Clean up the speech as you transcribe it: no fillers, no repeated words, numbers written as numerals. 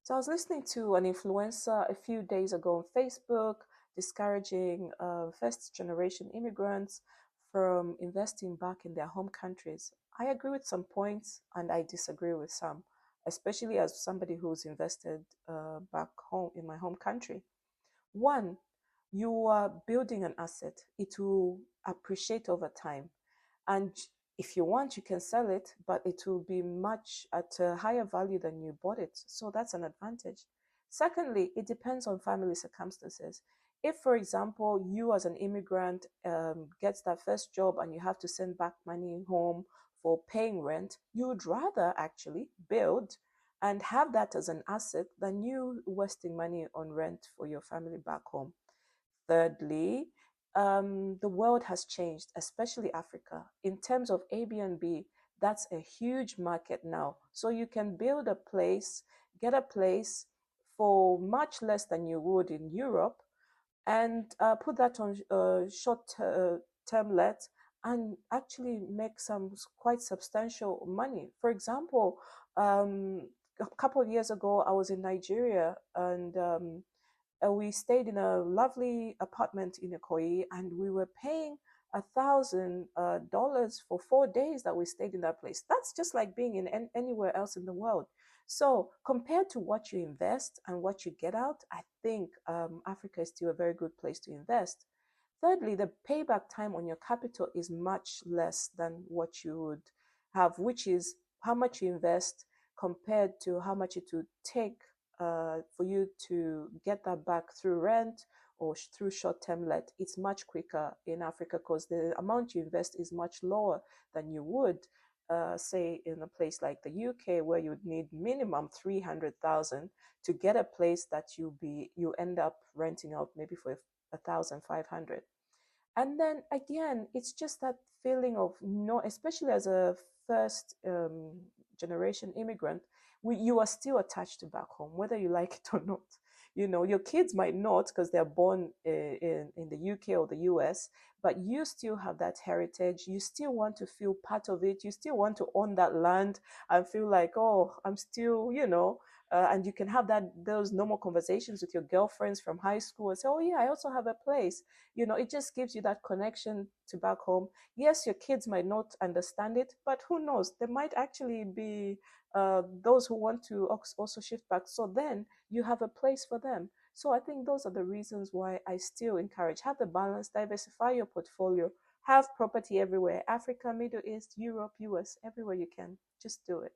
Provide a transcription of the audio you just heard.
So I was listening to an influencer a few days ago on Facebook discouraging first generation immigrants from investing back in their home countries. I agree with some points and I disagree with some, especially as somebody who's invested back home in my home country. One, you are building an asset, it will appreciate over time. And if you want, you can sell it, but it will be much at a higher value than you bought it. So that's an advantage. Secondly, it depends on family circumstances. If, for example, you as an immigrant gets that first job and you have to send back money home for paying rent, you would rather actually build and have that as an asset than you wasting money on rent for your family back home. Thirdly, the world has changed, especially Africa. In terms of Airbnb, that's a huge market now. So you can build a place, get a place for much less than you would in Europe, and put that on short term let and actually make some quite substantial money. For example, a couple of years ago, I was in Nigeria and we stayed in a lovely apartment in Ikoyi, and we were paying $1,000 for 4 days that we stayed in that place. That's just like being in anywhere else in the world. So compared to what you invest and what you get out, I think Africa is still a very good place to invest. Thirdly, the payback time on your capital is much less than what you would have, which is how much you invest compared to how much it would take for you to get that back through rent or through short-term let. It's much quicker in Africa because the amount you invest is much lower than you would, say, in a place like the UK, where you would need minimum 300,000 to get a place that you end up renting out maybe for 1,500. And then again, it's just that feeling of no, especially as a first generation immigrant, you are still attached to back home, whether you like it or not. Your kids might not because they're born in the UK or the US, but you still have that heritage. You still want to feel part of it. You still want to own that land and feel like, oh, I'm still, and you can have those normal conversations with your girlfriends from high school and say, oh yeah, I also have a place. It just gives you that connection to back home. Yes, your kids might not understand it, but who knows? There might actually be those who want to also shift back. So then you have a place for them. So I think those are the reasons why I still encourage have the balance, diversify your portfolio, have property everywhere, Africa, Middle East, Europe, US, everywhere you can. Just do it.